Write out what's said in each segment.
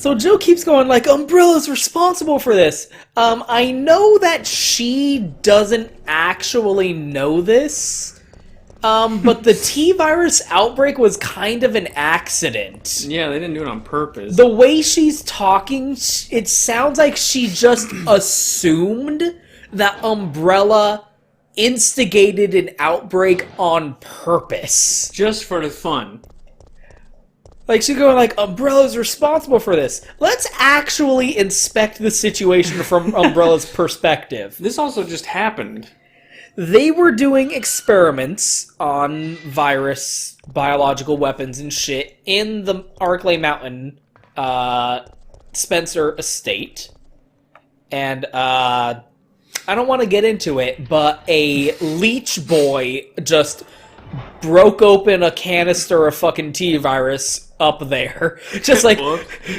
So Jill keeps going like, Umbrella's responsible for this. I know that she doesn't actually know this, but the T-virus outbreak was kind of an accident. Yeah, they didn't do it on purpose. The way she's talking, it sounds like she just assumed that Umbrella instigated an outbreak on purpose. Just for the fun. Like, she's going like, Umbrella's responsible for this. Let's actually inspect the situation from Umbrella's perspective. This also just happened. They were doing experiments on virus, biological weapons, and shit in the Arklay Mountain Spencer estate. And, I don't want to get into it, but a leech boy just broke open a canister of fucking T-virus up there. Just like,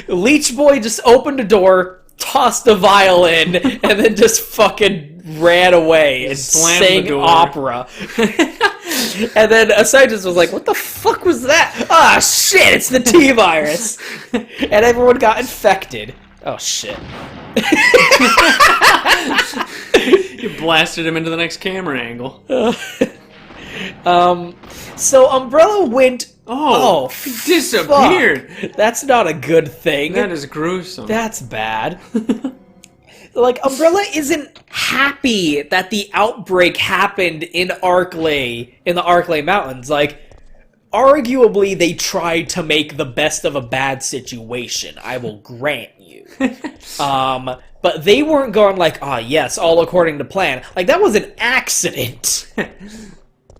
leech boy just opened a door, tossed a vial in, and then just fucking ran away and sang opera. And then Asai just was like, what the fuck was that? Ah, shit, it's the T-virus. And everyone got infected. Oh, shit. You blasted him into the next camera angle. So Umbrella went... Oh, he disappeared. Fuck. That's not a good thing. That is gruesome. That's bad. Like, Umbrella isn't happy that the outbreak happened in Arklay, in the Arklay Mountains. Like, arguably, they tried to make the best of a bad situation. I will grant you. But they weren't going like, yes, all according to plan. Like, that was an accident.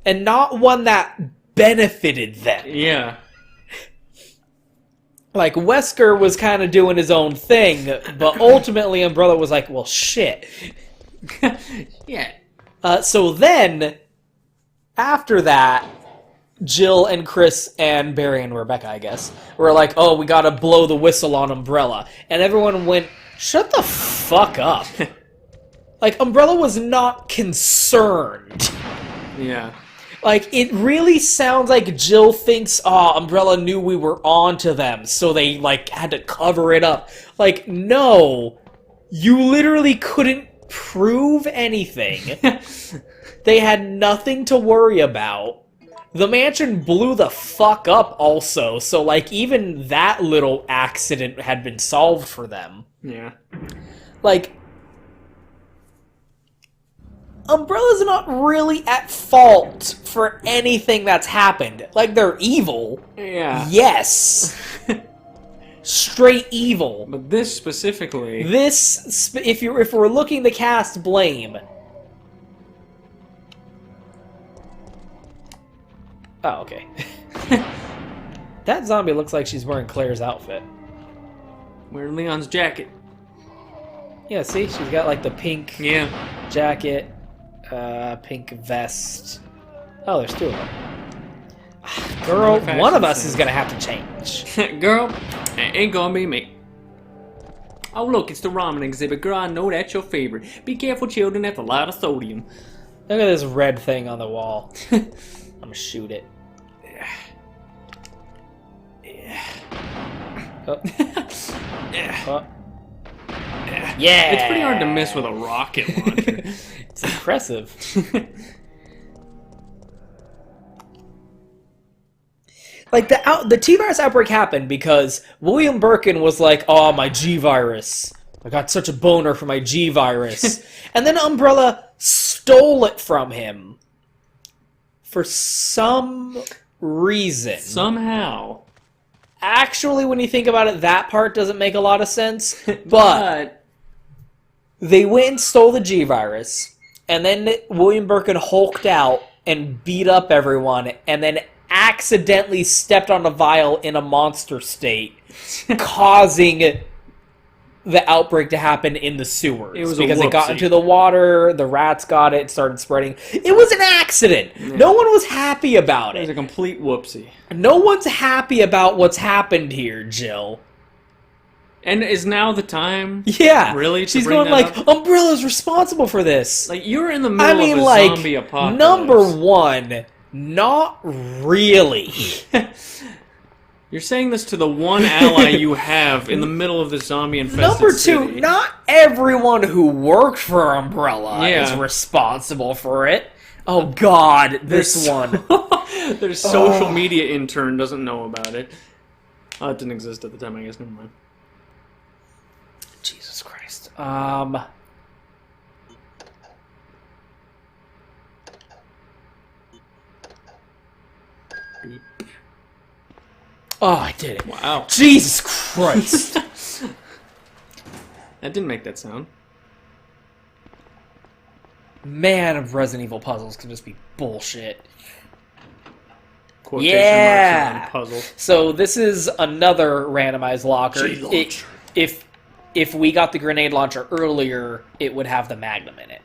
And not one that benefited them. Yeah. Like, Wesker was kind of doing his own thing, but ultimately Umbrella was like, well, shit. Yeah. So then, after that, Jill and Chris and Barry and Rebecca, I guess, were like, oh, we gotta blow the whistle on Umbrella. And everyone went, shut the fuck up. Like, Umbrella was not concerned. Yeah. Like, it really sounds like Jill thinks, Umbrella knew we were onto them, so they, like, had to cover it up. Like, no. You literally couldn't prove anything. They had nothing to worry about. The mansion blew the fuck up also, so, like, even that little accident had been solved for them. Yeah. Like, Umbrella's not really at fault for anything that's happened. Like, they're evil. Yeah. Yes. Straight evil. But this specifically... This, if we're looking to cast blame... Oh, okay. That zombie looks like she's wearing Claire's outfit. Wearing Leon's jacket. Yeah, see? She's got, like, the pink jacket... pink vest. Oh, there's two of them. Girl, one of us is gonna have to change. Girl, it ain't gonna be me. Oh, look, it's the ramen exhibit. Girl, I know that's your favorite. Be careful, children, that's a lot of sodium. Look at this red thing on the wall. I'm gonna shoot it. Oh. Oh. Yeah! It's pretty hard to miss with a rocket launcher. It's impressive. Like, the T-virus outbreak happened because William Birkin was like, oh, my G-virus. I got such a boner for my G-virus. And then Umbrella stole it from him. For some reason. Somehow. Actually, when you think about it, that part doesn't make a lot of sense. But they went and stole the G-virus. And then William Birkin hulked out and beat up everyone. And then accidentally stepped on a vial in a monster state, causing the outbreak to happen in the sewers. It was because it got into the water, the rats got it, started spreading. It was an accident. Yeah. No one was happy about it. It was a complete whoopsie. No one's happy about what's happened here, Jill. And is now the time? Yeah. Really? She's going like, Umbrella's responsible for this. Like, you're in the middle of a zombie apocalypse. Number one, not really. You're saying this to the one ally you have in the middle of the zombie infested Number city. 2, not everyone who worked for Umbrella Yeah. is responsible for it. Oh God, this one. Their social media intern doesn't know about it. Oh, it didn't exist at the time, I guess. Never mind. Jesus Christ. Beep. Oh, I did it. Wow. Jesus Christ. That didn't make that sound. Man, Resident Evil puzzles can just be bullshit. Quotation Yeah. marks on puzzle. So this is another randomized locker. G-launcher. If we got the grenade launcher earlier, it would have the Magnum in it.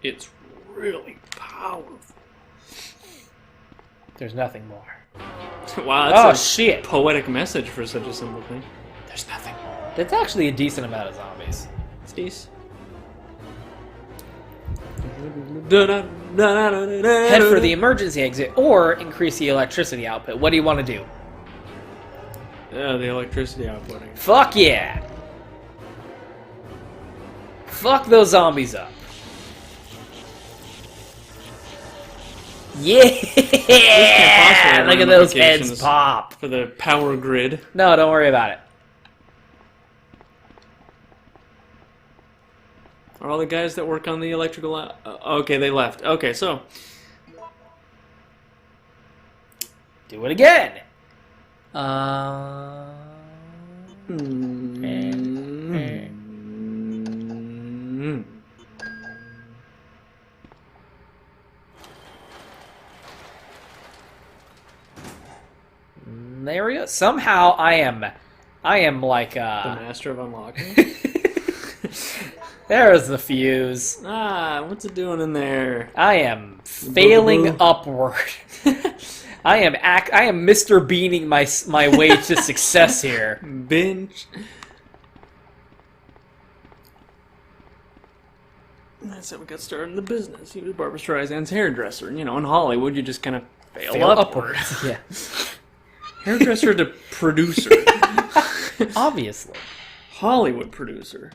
It's really powerful. There's nothing more. Wow, Oh that's a shit. poetic message for such a simple thing. There's nothing more. That's actually a decent amount of zombies. Cease. Head for the emergency exit or increase the electricity output. What do you want to do? The electricity output. Fuck yeah. Fuck those zombies up. Yeah! possibly Look at those heads ramifications. pop. For the power grid. No, don't worry about it. Are all the guys that work on the electrical... okay, they left. Okay, so... Do it again. There we go. Somehow I am like The master of unlocking. there's the fuse. What's it doing in there? I am failing upward. I am Mr. Beaning my way to success here. Binge. That's how we got started in the business. He was Barbra Streisand's hairdresser. And, in Hollywood, you just kind of fail upward. Yeah. Hairdresser to producer. Obviously. Hollywood producer.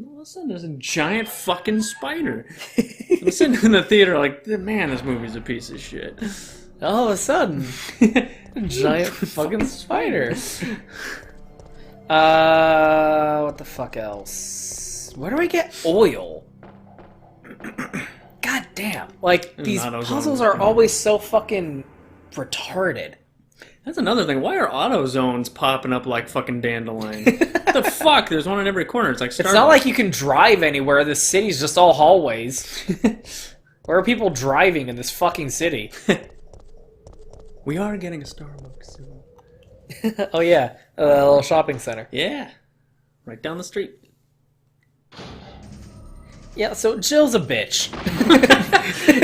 All of a sudden, there's a giant fucking spider. I'm sitting in the theater like, man, this movie's a piece of shit. All of a sudden, a giant fucking spider. What the fuck else? Where do I get oil? God damn. Like, these puzzles are always so fucking retarded. That's another thing. Why are auto zones popping up like fucking dandelion? What the fuck? There's one in every corner. It's like Starbucks. It's not like you can drive anywhere. This city's just all hallways. Where are people driving in this fucking city? We are getting a Starbucks soon. Oh yeah, a little shopping center. Yeah. Right down the street. Yeah, so Jill's a bitch.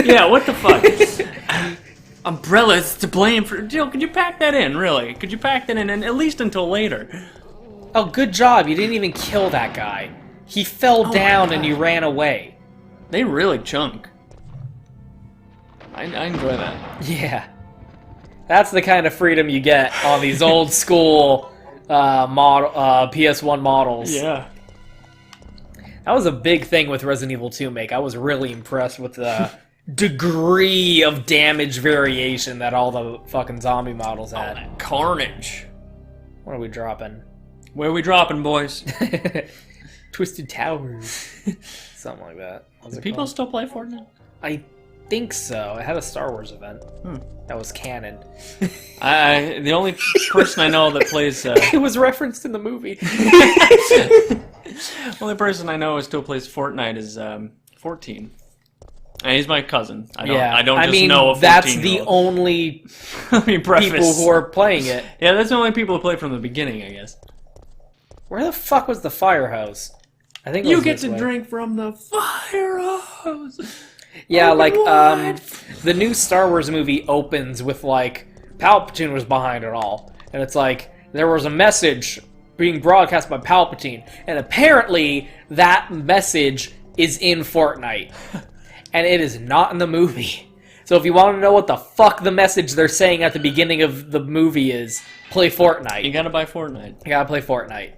Yeah, what the fuck? Umbrella's to blame for... Jill, could you pack that in, really? Could you pack that in, and at least until later? Oh, good job. You didn't even kill that guy. He fell down and you ran away. They really chunk. I enjoy that. Yeah. That's the kind of freedom you get on these old school PS1 models. Yeah. That was a big thing with Resident Evil 2 make. I was really impressed with the degree of damage variation that all the fucking zombie models Oh, had. that carnage. What are we dropping? Where are we dropping, boys? Twisted Towers. Something like that. Do people still play Fortnite? I think so. It had a Star Wars event. That was canon. The only person I know that plays... It was referenced in the movie. The only person I know who still plays Fortnite is 14. And he's my cousin. I don't just know a 14-year-old. That's the only people who are playing it. Yeah, that's the only people who play from the beginning, I guess. Where the fuck was the fire hose? I think it You was get this to way. drink from the fire hose. Yeah, Open like wide. the new Star Wars movie opens with like Palpatine was behind it all, and it's like there was a message being broadcast by Palpatine, and apparently that message is in Fortnite, and it is not in the movie. So if you want to know what the fuck the message they're saying at the beginning of the movie is, play Fortnite. You gotta buy Fortnite. You gotta play Fortnite.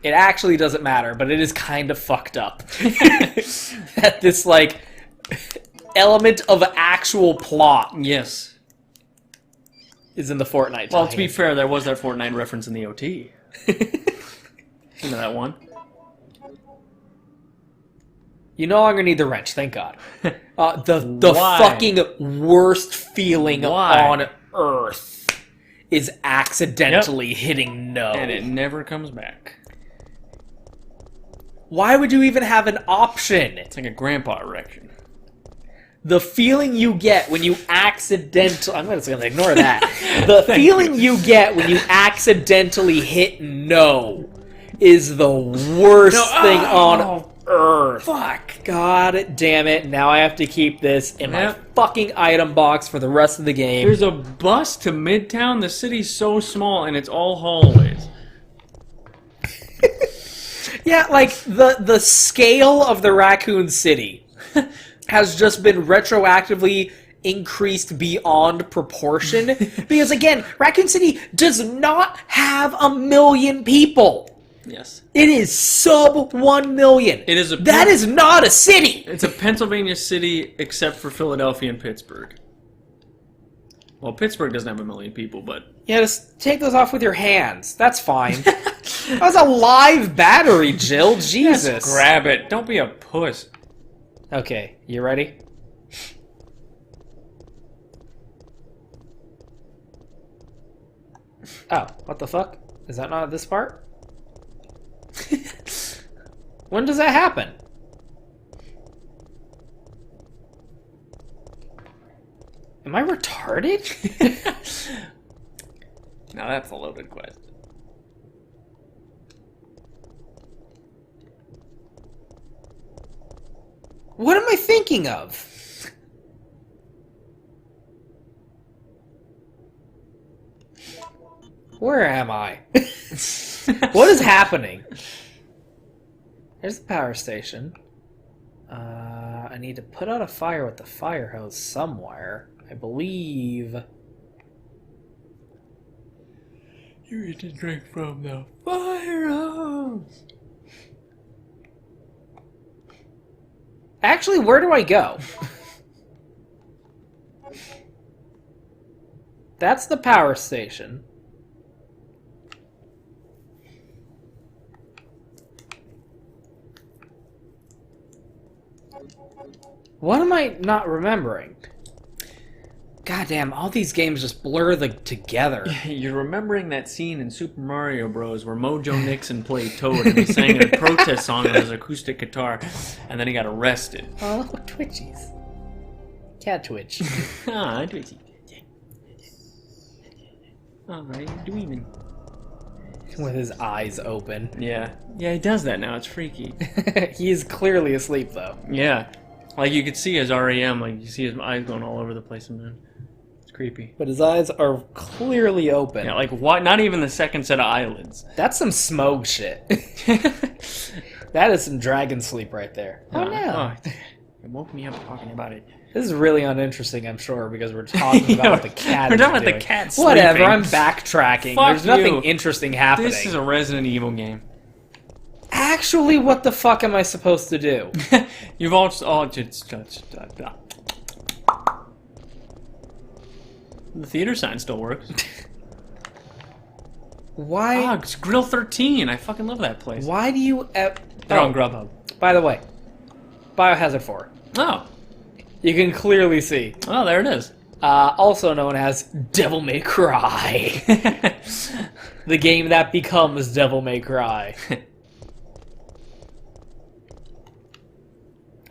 It actually doesn't matter, but it is kind of fucked up. That this, like, element of actual plot Yes. is in the Fortnite. Well, to be fair, there was that Fortnite reference in the OT. You know that one? You no longer need the wrench, thank God. The Why? fucking worst feeling Why? on Earth is accidentally hitting no. And it never comes back. Why would you even have an option? It's like a grandpa erection. The feeling you get when you accidentally... I'm just going to ignore that. The feeling you get when you accidentally hit no is the worst thing on Earth. Fuck. God damn it. Now I have to keep this in my fucking item box for the rest of the game. There's a bus to Midtown. The city's so small, and it's all hallways. Yeah, like, the scale of the Raccoon City has just been retroactively increased beyond proportion. Because, again, Raccoon City does not have 1 million people. Yes. It is sub 1 million. It is That is not a city. It's a Pennsylvania city, except for Philadelphia and Pittsburgh. Well, Pittsburgh doesn't have 1 million people, but... Yeah, just take those off with your hands. That's fine. That was a live battery, Jill. Jesus. Just grab it. Don't be a puss. Okay, you ready? Oh, what the fuck? Is that not this part? When does that happen? Am I retarded? Now that's a loaded question. What am I thinking of? Where am I? What is happening? There's the power station. I need to put out a fire with the fire hose somewhere. I believe... You need to drink from the fire hose. Actually, where do I go? That's the power station. What am I not remembering? Goddamn, all these games just blur together. You're remembering that scene in Super Mario Bros. Where Mojo Nixon played Toad and he sang a protest song on his acoustic guitar, and then he got arrested. Oh, Twitchies. Cat Twitch. Ah, Twitchy. Oh, how you doing? With his eyes open. Yeah. Yeah, he does that now. It's freaky. He is clearly asleep, though. Yeah. Like, you could see his REM. Like, you see his eyes going all over the place, man. It's creepy. But his eyes are clearly open. Yeah, like, what? Not even the second set of eyelids. That's some smog shit. That is some dragon sleep right there. Oh, no. Oh, it woke me up talking about it. This is really uninteresting, I'm sure, because we're talking about what the cat We're is talking about doing. the cat Whatever, sleeping. I'm backtracking. Fuck There's nothing you. interesting happening. This is a Resident Evil game. Actually, what the fuck am I supposed to do? You've all just... The theater sign still works. Why? Oh, it's Grill 13. I fucking love that place. Why do you... They're on Grubhub. By the way, Biohazard 4. Oh. You can clearly see. Oh, there it is. Also known as Devil May Cry. The game that becomes Devil May Cry.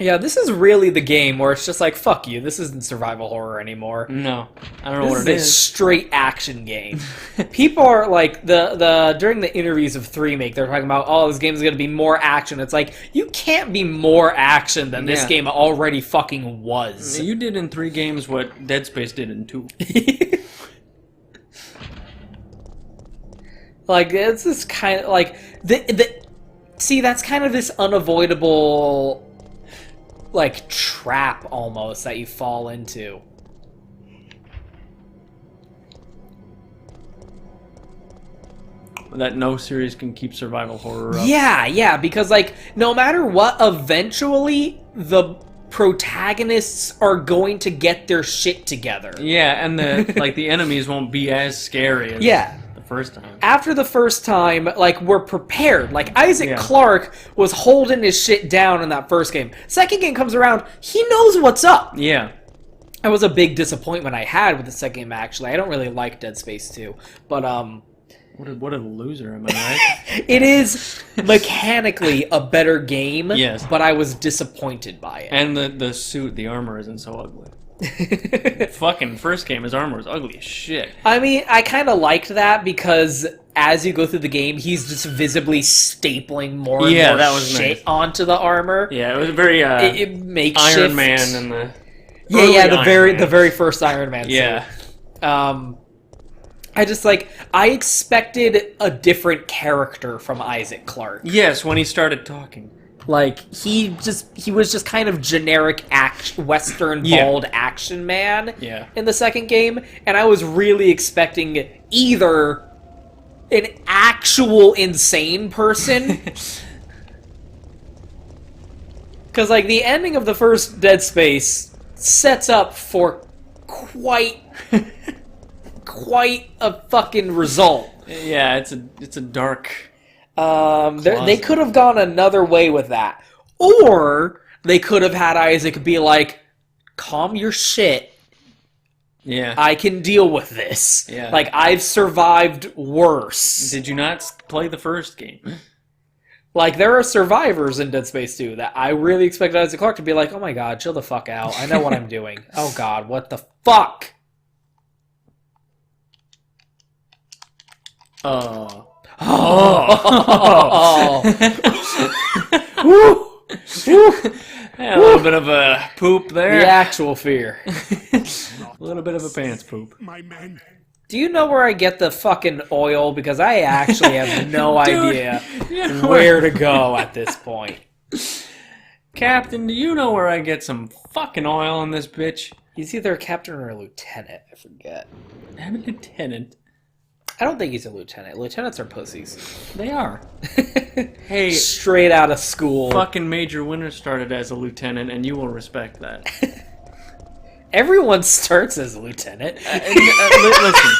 Yeah, this is really the game where it's just like, fuck you, this isn't survival horror anymore. No. I don't know This what it is a is. straight action game. People are like, during the interviews of 3-Make, they're talking about, oh, this game is going to be more action. It's like, you can't be more action than this game already fucking was. You did in 3 games what Dead Space did in 2. Like, it's this kind of, like, see, that's kind of this unavoidable like trap almost that you fall into. That no series can keep survival horror up. Yeah, because like no matter what, eventually the protagonists are going to get their shit together. Yeah, and the enemies won't be as scary as the first time. After the first time, like, we're prepared. Like, Isaac Clarke was holding his shit down in that first game. Second game comes around, he knows what's up. Yeah. That was a big disappointment I had with the second game, actually. I don't really like Dead Space 2. But, What a loser, am I right? it is mechanically a better game, yes, but I was disappointed by it. And the suit, the armor isn't so ugly. Fucking first game, his armor was ugly as shit. I mean, I kind of liked that because as you go through the game, he's just visibly stapling more and more that was shit nice. onto the armor. Yeah, it was very it makes Iron Man and the the very first Iron Man. Yeah. Suit. I expected a different character from Isaac Clarke. Yes, when he started talking. Like, he was just kind of generic Western bald action man in the second game, and I was really expecting either an actual insane person, because, like, the ending of the first Dead Space sets up for quite a fucking result. Yeah, it's a dark... they could have gone another way with that. Or they could have had Isaac be like, calm your shit. Yeah. I can deal with this. Yeah. Like, I've survived worse. Did you not play the first game? Like, there are survivors in Dead Space 2 that I really expected Isaac Clarke to be like, oh my god, chill the fuck out. I know what I'm doing. Oh god, what the fuck? Oh. Woo! Woo! Yeah, a little bit of a poop there. The actual fear. A little bit of a pants poop. My men. Do you know where I get the fucking oil? Because I actually have no idea where to go at this point. Captain, do you know where I get some fucking oil in this bitch? He's either a captain or a lieutenant. I forget. I'm a lieutenant. I don't think he's a lieutenant. Lieutenants are pussies. They are. Hey, straight out of school. Fucking Major Winter started as a lieutenant, and you will respect that. Everyone starts as a lieutenant. Listen.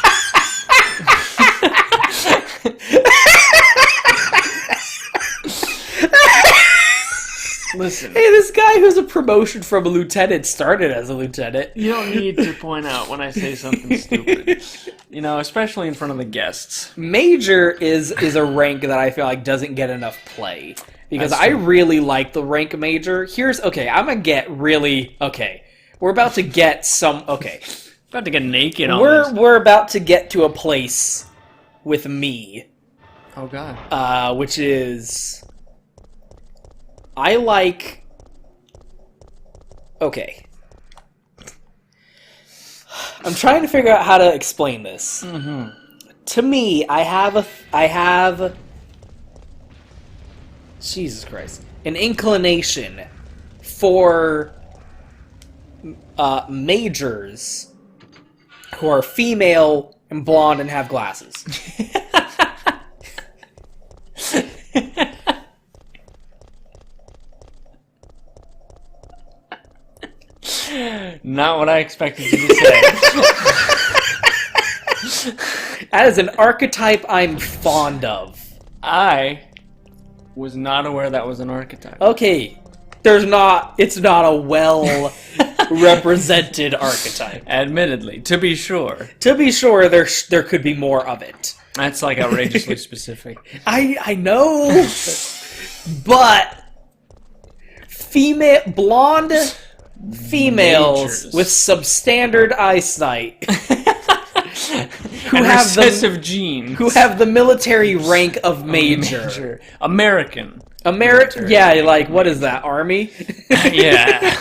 Listen. Hey, this guy who's a promotion from a lieutenant started as a lieutenant. You don't need to point out when I say something stupid. You know, especially in front of the guests. Major is a rank that I feel like doesn't get enough play. Because I really like the rank Major. I'm gonna get really... Okay. We're about to get some... Okay. About to get naked on this. We're about to get to a place with me. Oh, God. Which is... I like... Okay. I'm trying to figure out how to explain this. Mm-hmm. To me, I have... Jesus Christ. An inclination for majors who are female and blonde and have glasses. Not what I expected you to say. That is an archetype I'm fond of. I was not aware that was an archetype. Okay, it's not a well represented archetype. Admittedly, to be sure. To be sure, there could be more of it. That's like outrageously specific. I know, but blonde females Majors. with substandard eyesight who have recessive genes, who have the military rank of major. American. Yeah, like, what is that, Army? Yeah.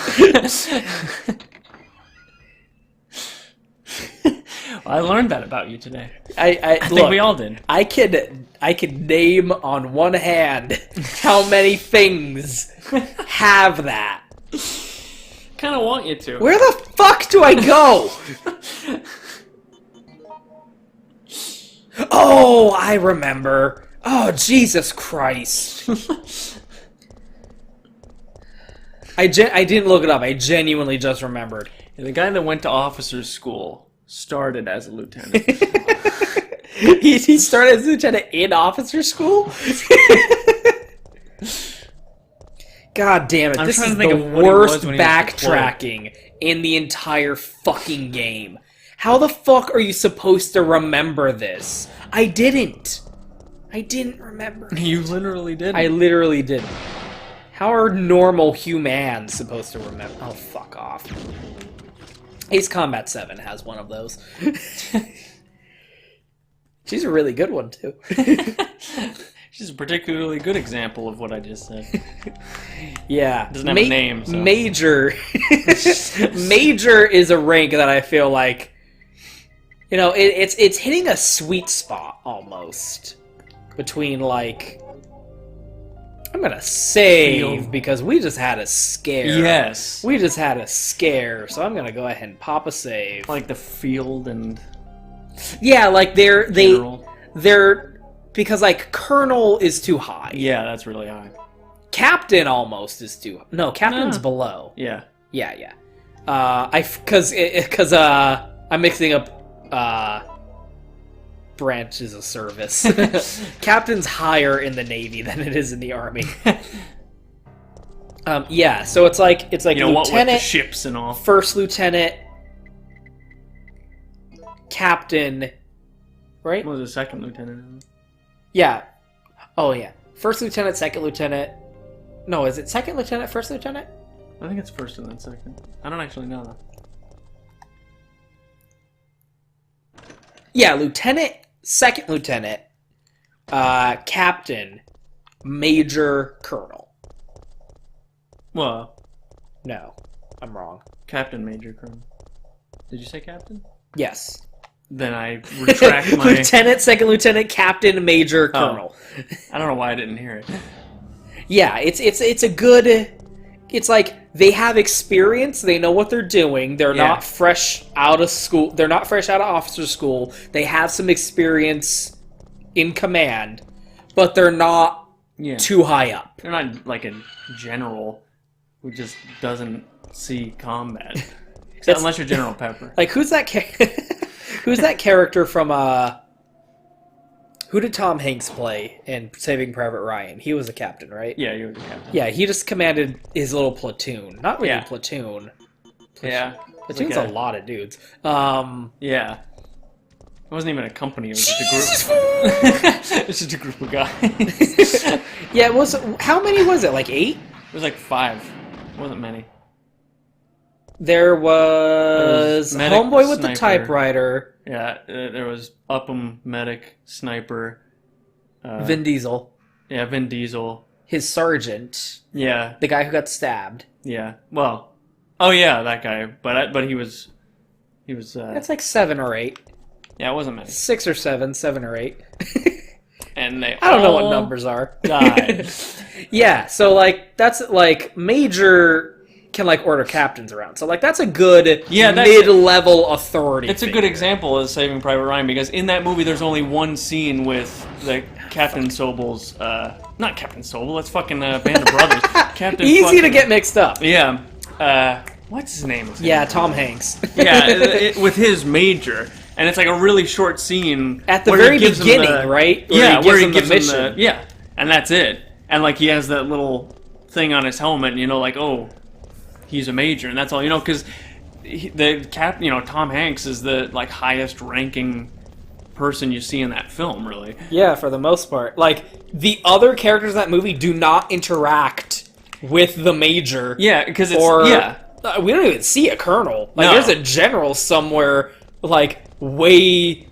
Well, I learned that about you today. I think we all did. I could name on one hand how many things have that. Kind of want you to. Where the fuck do I go? Oh, I remember. Oh, Jesus Christ. I didn't look it up. I genuinely just remembered. And the guy that went to officer's school started as a lieutenant. He started as a lieutenant in officer school? God damn it. This is the worst backtracking in the entire fucking game. How the fuck are you supposed to remember this? I didn't. I didn't remember. You literally didn't. I literally didn't. How are normal humans supposed to remember? Oh, fuck off. Ace Combat 7 has one of those. She's a really good one, too. She's a particularly good example of what I just said. Yeah. Doesn't have a name, so. Major. Major is a rank that I feel like, you know, it's hitting a sweet spot, almost. Between, like... I'm gonna save, because we just had a scare. Yes. We just had a scare, so I'm gonna go ahead and pop a save. Like the field and... Yeah, like they're because like Colonel is too high. Yeah, that's really high. Captain almost is too. No, Captain's below. Yeah. Yeah. Because I'm mixing up branches of service. Captain's higher in the Navy than it is in the Army. Yeah, so it's like you know, lieutenant, what with the ships and all. First lieutenant, captain, right? What was the second lieutenant? Yeah. Oh yeah. First lieutenant, second lieutenant. No, is it second lieutenant, first lieutenant? I think it's first and then second. I don't actually know that. Yeah, lieutenant, second lieutenant, captain, major, colonel. Well, no, I'm wrong. Captain, major, colonel. Did you say captain? Yes. Then I retract my... Lieutenant, second lieutenant, captain, major, colonel. Oh. I don't know why I didn't hear it. Yeah, it's a good... It's like, they have experience, they know what they're doing, they're not fresh out of school, they're not fresh out of officer school, they have some experience in command, but they're not too high up. They're not like a general who just doesn't see combat. Unless you're General Pepper. Like, who's that character from, who did Tom Hanks play in Saving Private Ryan? He was a captain, right? Yeah, he was a captain. Yeah, he just commanded his little platoon. Not really platoon. Yeah. Platoon's a lot of dudes. Yeah. It wasn't even a company, it was just a group. It was just a group of guys. Yeah, it was... How many was it? Like 8? It was like 5. It wasn't many. There was medic, Homeboy with sniper. the typewriter. Yeah, there was Upham, medic, sniper. Vin Diesel. Yeah, Vin Diesel. His sergeant. Yeah. The guy who got stabbed. Yeah. Well, oh yeah, that guy. But he was. That's like 7 or 8. Yeah, it wasn't many. 6 or 7, 7 or 8. And they I don't know what numbers are. Died. Yeah, so like that's like major can like order captains around. So like that's a good mid-level authority. It's a good example of Saving Private Ryan because in that movie there's only one scene with the Captain Sobel's not Captain Sobel, that's fucking Band of Brothers. Captain Easy to get mixed up. Yeah. What's his name? Yeah, Tom Hanks. Yeah, with his major. And it's like a really short scene at the very beginning, right? Where he gives him the mission. And that's it. And like he has that little thing on his helmet, and you know, like, oh, he's a major, and that's all you know, because Tom Hanks is the like highest ranking person you see in that film, really. Yeah, for the most part. Like the other characters in that movie do not interact with the major. Yeah, because it's we don't even see a colonel. Like there's a general somewhere, like way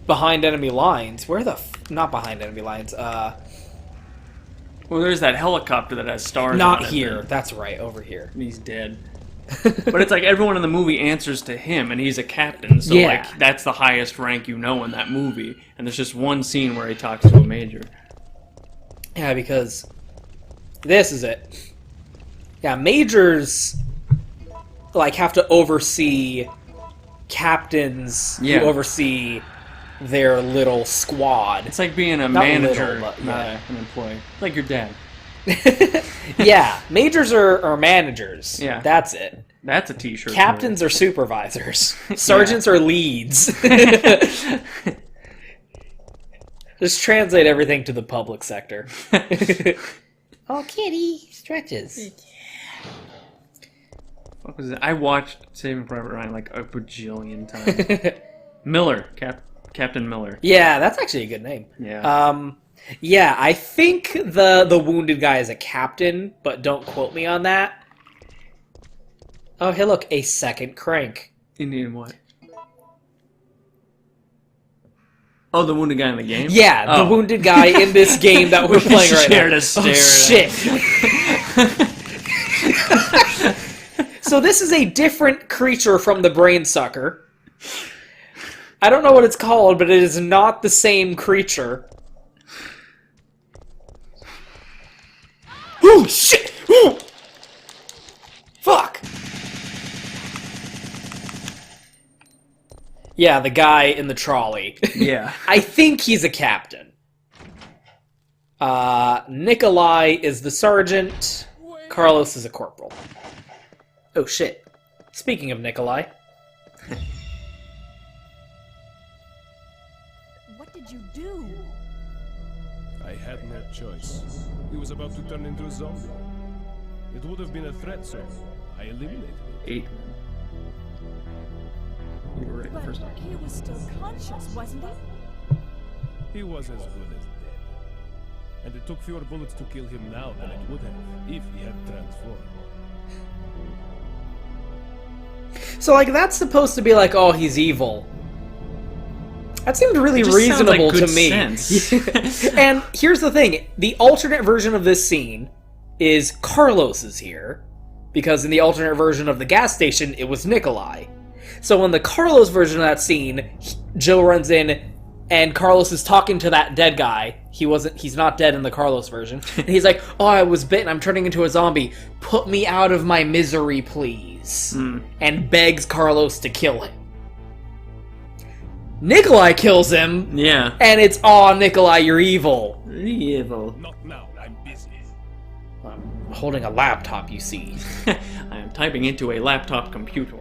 behind enemy lines. Where the not behind enemy lines? Well, there's that helicopter that has stars. Not on it. here. That's right, over here. And he's dead. But it's like everyone in the movie answers to him, and he's a captain. So like that's the highest rank you know in that movie. And there's just one scene where he talks to a major. Yeah, because this is it. Yeah, majors like have to oversee captains Yeah. who oversee their little squad. It's like being a Not manager, little, but, not yeah. an employee. Like your dad. Yeah, majors are managers. Yeah. That's it. That's a t-shirt. Captains are supervisors. Sergeants are leads. Just translate everything to the public sector. Oh, kitty stretches. What was it? I watched Saving Private Ryan like a bajillion times. Miller, Captain Miller. Yeah, that's actually a good name. Yeah. Yeah, I think the wounded guy is a captain, but don't quote me on that. Oh, hey, look, a second crank. Indian what? Oh, the wounded guy in the game? Yeah, the wounded guy in this game that we're playing right now. Shared a stare. Oh, shit. So this is a different creature from the brain sucker. I don't know what it's called, but it is not the same creature. Oh, shit! Ooh. Fuck! Yeah, the guy in the trolley. Yeah. I think he's a captain. Nikolai is the sergeant. Carlos is a corporal. Oh, shit. Speaking of Nikolai. What did you do? I had no choice. He was about to turn into a zombie. It would have been a threat, so I eliminated it. 8. You were right the But first time. he was still conscious, wasn't he? He was as good as dead. And it took fewer bullets to kill him now than it would have if he had transformed. So, like, that's supposed to be like, oh, he's evil. That seemed really Just sounds like reasonable good to me. sense. And here's the thing. The alternate version of this scene is Carlos is here. Because in the alternate version of the gas station, it was Nikolai. So in the Carlos version of that scene, Joe runs in and Carlos is talking to that dead guy. He's not dead in the Carlos version. And he's like, oh, I was bitten. I'm turning into a zombie. Put me out of my misery, please. And begs Carlos to kill him. Nikolai kills him. Yeah. And it's, aw, Nikolai, you're evil. Evil. Not now, I'm busy. I'm holding a laptop, you see. I am typing into a laptop computer.